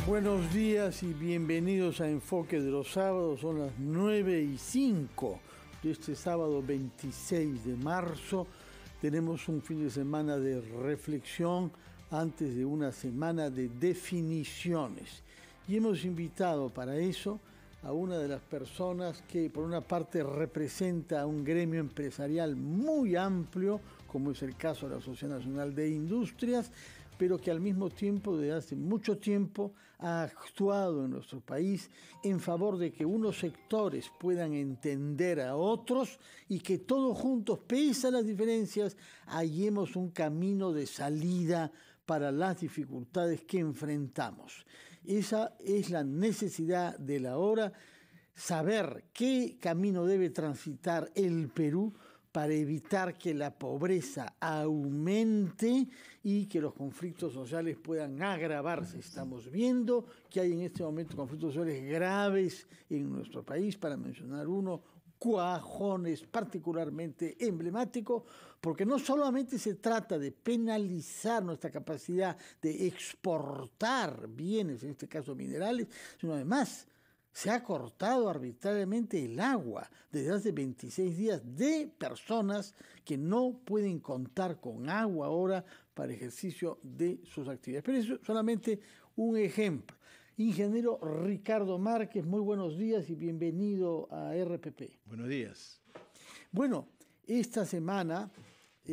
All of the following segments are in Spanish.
Buenos días y bienvenidos a Enfoque de los Sábados. Son las 9:05 de este sábado 26 de marzo. Tenemos un fin de semana de reflexión antes de una semana de definiciones. Y hemos invitado para eso a una de las personas que por una parte representa un gremio empresarial muy amplio, como es el caso de la Asociación Nacional de Industrias, pero que al mismo tiempo, desde hace mucho tiempo, ha actuado en nuestro país en favor de que unos sectores puedan entender a otros y que todos juntos, pese a las diferencias, hallemos un camino de salida para las dificultades que enfrentamos. Esa es la necesidad de la hora, saber qué camino debe transitar el Perú para evitar que la pobreza aumente y que los conflictos sociales puedan agravarse. Estamos viendo que hay en este momento conflictos sociales graves en nuestro país, para mencionar uno, Cuajón es particularmente emblemático, porque no solamente se trata de penalizar nuestra capacidad de exportar bienes, en este caso minerales, sino además se ha cortado arbitrariamente el agua desde hace 26 días de personas que no pueden contar con agua ahora para ejercicio de sus actividades. Pero eso es solamente un ejemplo. Ingeniero Ricardo Márquez, muy buenos días y bienvenido a RPP. Buenos días. Bueno, esta semana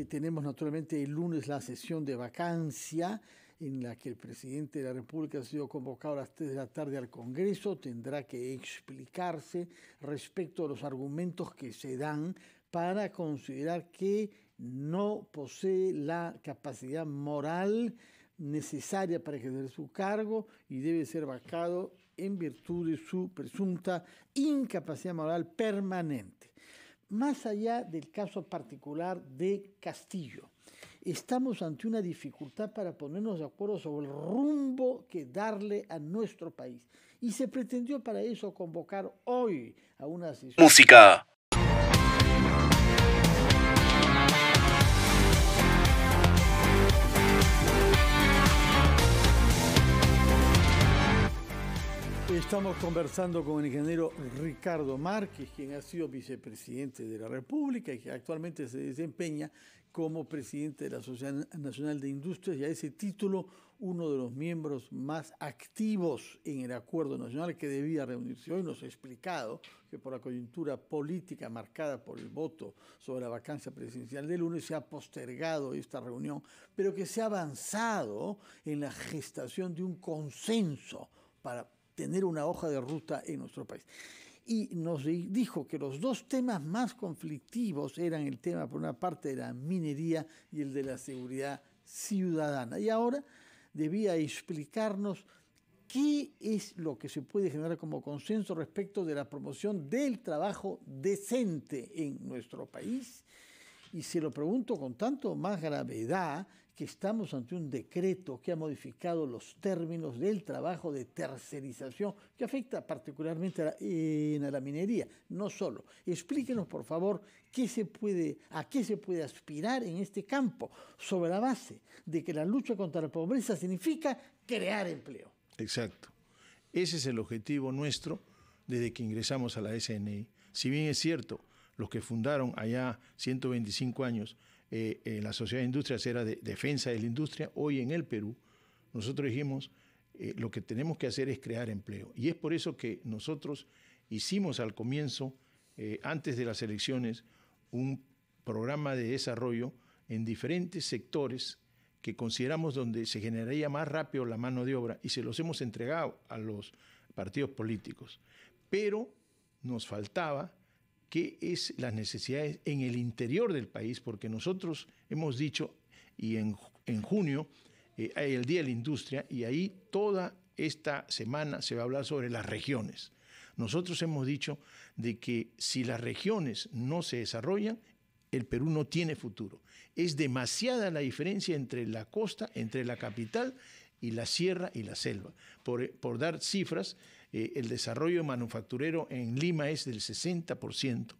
tenemos naturalmente el lunes la sesión de vacancia, en la que el presidente de la República ha sido convocado a las 3 de la tarde al Congreso. Tendrá que explicarse respecto a los argumentos que se dan para considerar que no posee la capacidad moral necesaria para ejercer su cargo y debe ser vacado en virtud de su presunta incapacidad moral permanente. Más allá del caso particular de Castillo, estamos ante una dificultad para ponernos de acuerdo sobre el rumbo que darle a nuestro país. Y se pretendió para eso convocar hoy a una sesión. Música. Estamos conversando con el ingeniero Ricardo Márquez, quien ha sido vicepresidente de la República y que actualmente se desempeña como presidente de la Asociación Nacional de Industrias, y a ese título uno de los miembros más activos en el acuerdo nacional que debía reunirse hoy. Nos ha explicado que por la coyuntura política marcada por el voto sobre la vacancia presidencial del lunes se ha postergado esta reunión, pero que se ha avanzado en la gestación de un consenso para tener una hoja de ruta en nuestro país. Y nos dijo que los dos temas más conflictivos eran el tema, por una parte, de la minería y el de la seguridad ciudadana. Y ahora debía explicarnos qué es lo que se puede generar como consenso respecto de la promoción del trabajo decente en nuestro país. Y se lo pregunto con tanto más gravedad que estamos ante un decreto que ha modificado los términos del trabajo de tercerización, que afecta particularmente a la minería, no solo. Explíquenos, por favor, a qué se puede aspirar en este campo, sobre la base de que la lucha contra la pobreza significa crear empleo. Exacto. Ese es el objetivo nuestro desde que ingresamos a la SNI. Si bien es cierto, los que fundaron allá 125 años la Sociedad de Industrias era de defensa de la industria, hoy en el Perú nosotros dijimos lo que tenemos que hacer es crear empleo. Y es por eso que nosotros hicimos al comienzo, antes de las elecciones, un programa de desarrollo en diferentes sectores que consideramos donde se generaría más rápido la mano de obra, y se los hemos entregado a los partidos políticos. Pero nos faltaba qué es las necesidades en el interior del país, porque nosotros hemos dicho, y en junio hay el Día de la Industria, y ahí toda esta semana se va a hablar sobre las regiones. Nosotros hemos dicho de que si las regiones no se desarrollan, el Perú no tiene futuro. Es demasiada la diferencia entre la costa, entre la capital y la sierra y la selva. Por dar cifras, el desarrollo manufacturero en Lima es del 60%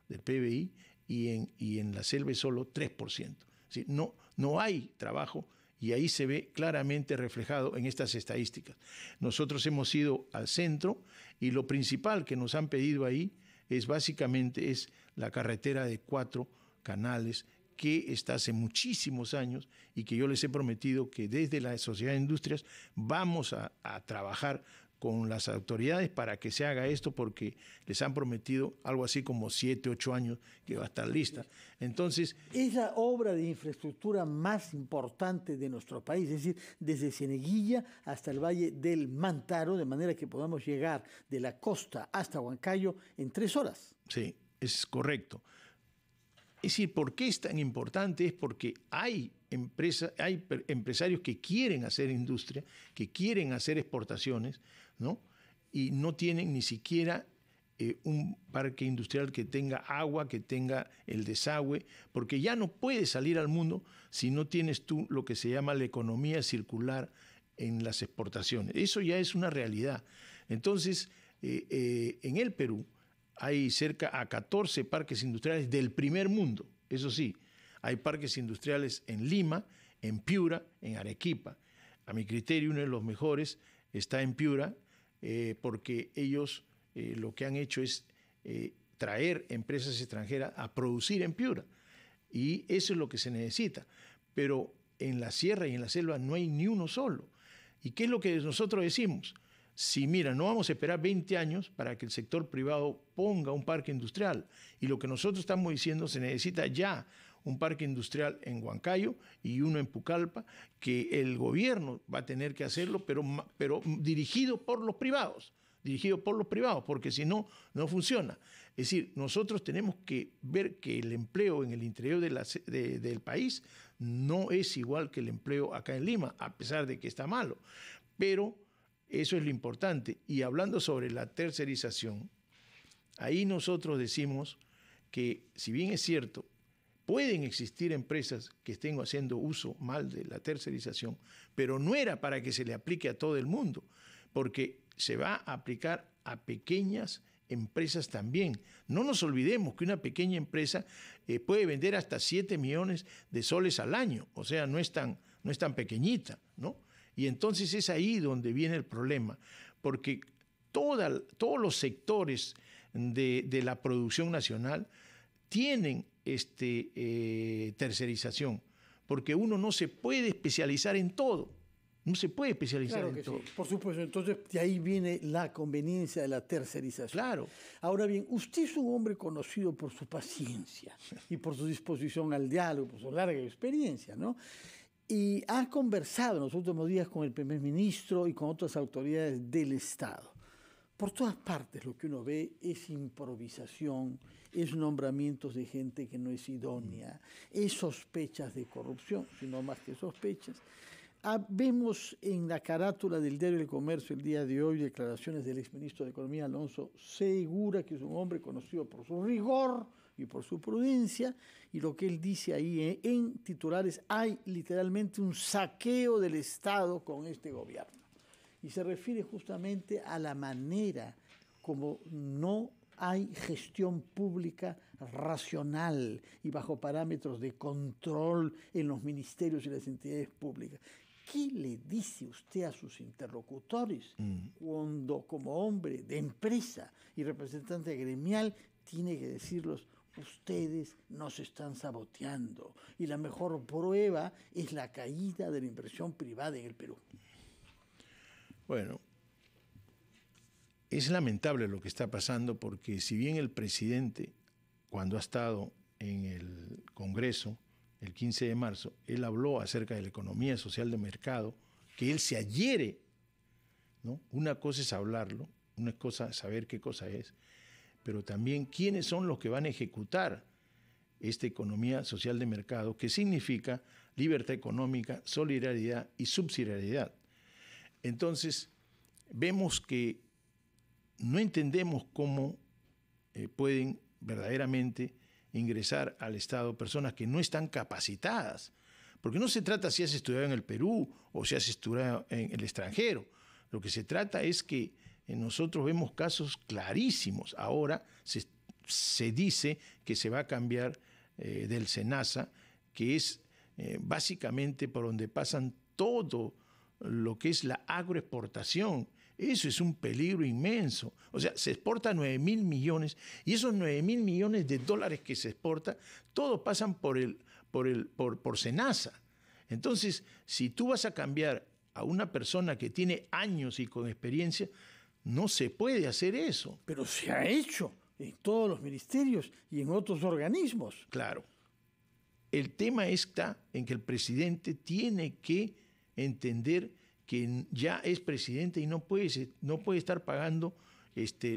del PBI y en la selva es solo 3%. Es decir, no hay trabajo Y ahí se ve claramente reflejado en estas estadísticas. Nosotros hemos ido al centro y lo principal que nos han pedido ahí es básicamente la carretera de 4 canales que está hace muchísimos años y que yo les he prometido que desde la Sociedad de Industrias vamos a trabajar con las autoridades para que se haga esto, porque les han prometido algo así como 7, 8 años que va a estar lista. Entonces, es la obra de infraestructura más importante de nuestro país, es decir, desde Cieneguilla hasta el Valle del Mantaro, de manera que podamos llegar de la costa hasta Huancayo en 3 horas. Sí, es correcto. Es decir, ¿por qué es tan importante? Es porque hay empresarios que quieren hacer industria, que quieren hacer exportaciones, ¿no? Y no tienen ni siquiera un parque industrial que tenga agua, que tenga el desagüe, porque ya no puedes salir al mundo si no tienes tú lo que se llama la economía circular en las exportaciones. Eso ya es una realidad. Entonces, en el Perú hay cerca a 14 parques industriales del primer mundo. Eso sí, hay parques industriales en Lima, en Piura, en Arequipa. A mi criterio, uno de los mejores está en Piura, porque ellos lo que han hecho es traer empresas extranjeras a producir en Piura. Y eso es lo que se necesita. Pero en la sierra y en la selva no hay ni uno solo. ¿Y qué es lo que nosotros decimos? Si, mira, no vamos a esperar 20 años para que el sector privado ponga un parque industrial. Y lo que nosotros estamos diciendo, se necesita ya un parque industrial en Huancayo y uno en Pucallpa, que el gobierno va a tener que hacerlo, pero dirigido por los privados. Porque si no, no funciona. Es decir, nosotros tenemos que ver que el empleo en el interior del país no es igual que el empleo acá en Lima, a pesar de que está malo. Pero eso es lo importante. Y hablando sobre la tercerización, ahí nosotros decimos que, si bien es cierto, pueden existir empresas que estén haciendo uso mal de la tercerización, pero no era para que se le aplique a todo el mundo, porque se va a aplicar a pequeñas empresas también. No nos olvidemos que una pequeña empresa puede vender hasta 7 millones de soles al año, o sea, no es tan pequeñita, ¿no? Y entonces es ahí donde viene el problema, porque todos los sectores de la producción nacional tienen tercerización, porque uno no se puede especializar en todo. No se puede especializar en todo. Sí, por supuesto. Entonces, de ahí viene la conveniencia de la tercerización. Claro. Ahora bien, usted es un hombre conocido por su paciencia y por su disposición al diálogo, por su larga experiencia, ¿no? Y ha conversado en los últimos días con el primer ministro y con otras autoridades del Estado. Por todas partes lo que uno ve es improvisación, es nombramientos de gente que no es idónea, es sospechas de corrupción, sino más que sospechas. Vemos en la carátula del Diario del Comercio el día de hoy declaraciones del exministro de Economía, Alonso Segura, que es un hombre conocido por su rigor y por su prudencia, y lo que él dice ahí en titulares: hay literalmente un saqueo del Estado con este gobierno. Y se refiere justamente a la manera como no hay gestión pública racional y bajo parámetros de control en los ministerios y las entidades públicas. ¿Qué le dice usted a sus interlocutores cuando, como hombre de empresa y representante gremial, tiene que decirlos: ustedes nos están saboteando y la mejor prueba es la caída de la inversión privada en el Perú? Bueno, es lamentable lo que está pasando, porque si bien el presidente, cuando ha estado en el Congreso el 15 de marzo, él habló acerca de la economía social de mercado, que él se adhiere, ¿no? Una cosa es hablarlo, una cosa es saber qué cosa es, pero también quiénes son los que van a ejecutar esta economía social de mercado, que significa libertad económica, solidaridad y subsidiariedad. Entonces, vemos que no entendemos cómo pueden verdaderamente ingresar al Estado personas que no están capacitadas. Porque no se trata si has estudiado en el Perú o si has estudiado en el extranjero. Lo que se trata es que nosotros vemos casos clarísimos. Ahora se dice que se va a cambiar del SENASA, que es básicamente por donde pasan todo lo que es la agroexportación. Eso es un peligro inmenso. O sea, se exporta 9.000 millones y esos 9.000 millones de dólares que se exporta, todos pasan por SENASA. Entonces, si tú vas a cambiar a una persona que tiene años y con experiencia, no se puede hacer eso. Pero se ha hecho en todos los ministerios y en otros organismos. Claro. El tema está en que el presidente tiene que entender que ya es presidente y no puede estar pagando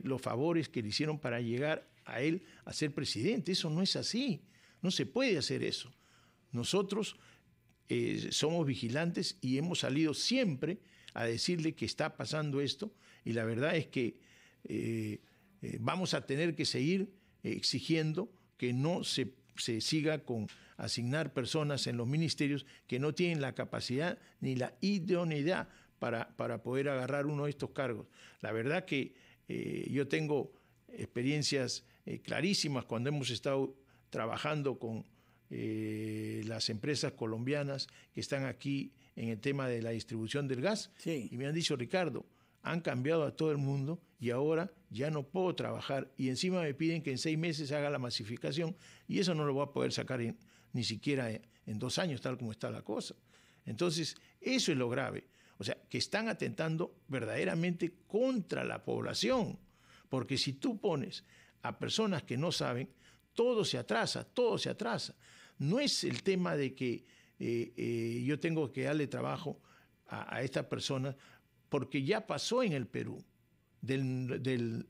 los favores que le hicieron para llegar a él a ser presidente. Eso no es así. No se puede hacer eso. Nosotros somos vigilantes y hemos salido siempre a decirle que está pasando esto, y la verdad es que vamos a tener que seguir exigiendo que no se siga con asignar personas en los ministerios que no tienen la capacidad ni la idoneidad para poder agarrar uno de estos cargos. La verdad que yo tengo experiencias clarísimas cuando hemos estado trabajando con las empresas colombianas que están aquí en el tema de la distribución del gas. Sí. Y me han dicho, Ricardo, han cambiado a todo el mundo y ahora ya no puedo trabajar, y encima me piden que en 6 meses haga la masificación, y eso no lo voy a poder sacar ni siquiera en 2 años, tal como está la cosa. Entonces, eso es lo grave. O sea, que están atentando verdaderamente contra la población, porque si tú pones a personas que no saben, todo se atrasa, todo se atrasa. No es el tema de que yo tengo que darle trabajo a estas personas, porque ya pasó en el Perú. Del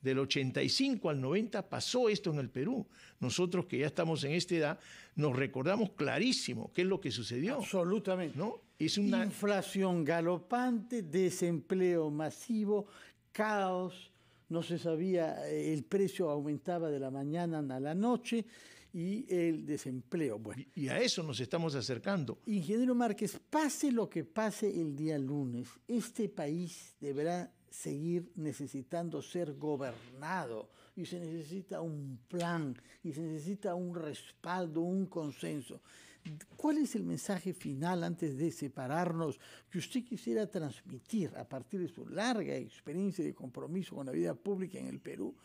85 al 90 pasó esto en el Perú. Nosotros que ya estamos en esta edad nos recordamos clarísimo qué es lo que sucedió. Absolutamente. ¿No? Es una inflación galopante, desempleo masivo, caos, no se sabía, el precio aumentaba de la mañana a la noche y el desempleo. Bueno, y a eso nos estamos acercando. Ingeniero Márquez, pase lo que pase el día lunes, este país deberá seguir necesitando ser gobernado, y se necesita un plan, y se necesita un respaldo, un consenso. ¿Cuál es el mensaje final antes de separarnos que usted quisiera transmitir a partir de su larga experiencia de compromiso con la vida pública en el Perú,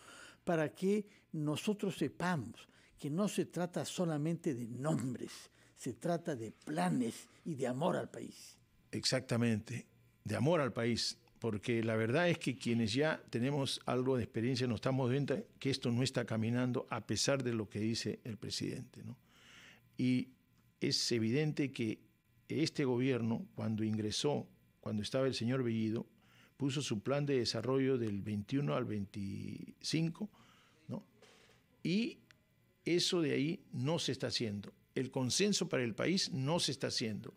para que nosotros sepamos que no se trata solamente de nombres, se trata de planes y de amor al país? Exactamente, de amor al país. Porque la verdad es que quienes ya tenemos algo de experiencia nos estamos dando cuenta que esto no está caminando a pesar de lo que dice el presidente, ¿no? Y es evidente que este gobierno, cuando ingresó, cuando estaba el señor Bellido, puso su plan de desarrollo del 21 al 25, ¿no? Y eso de ahí no se está haciendo. El consenso para el país no se está haciendo.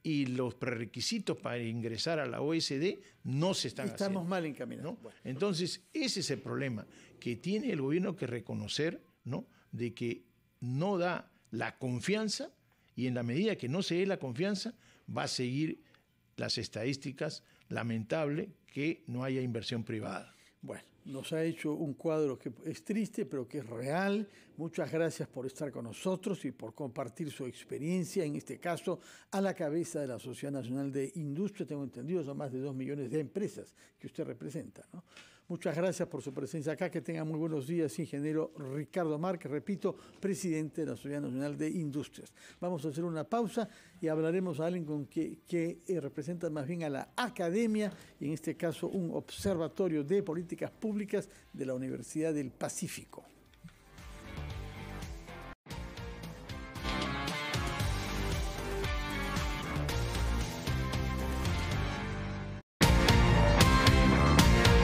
Y los prerequisitos para ingresar a la OSD no se están haciendo. Estamos mal encaminados. ¿No? Bueno. Entonces, ese es el problema, que tiene el gobierno que reconocer, ¿no?, de que no da la confianza, y en la medida que no se dé la confianza, va a seguir las estadísticas lamentable que no haya inversión privada. Bueno, nos ha hecho un cuadro que es triste, pero que es real. Muchas gracias por estar con nosotros y por compartir su experiencia, en este caso, a la cabeza de la Sociedad Nacional de Industria. Tengo entendido, son más de 2 millones de empresas que usted representa, ¿no? Muchas gracias por su presencia acá. Que tengan muy buenos días, ingeniero Ricardo Márquez, repito, presidente de la Sociedad Nacional de Industrias. Vamos a hacer una pausa y hablaremos a alguien con que representa más bien a la academia, y en este caso un observatorio de políticas públicas de la Universidad del Pacífico.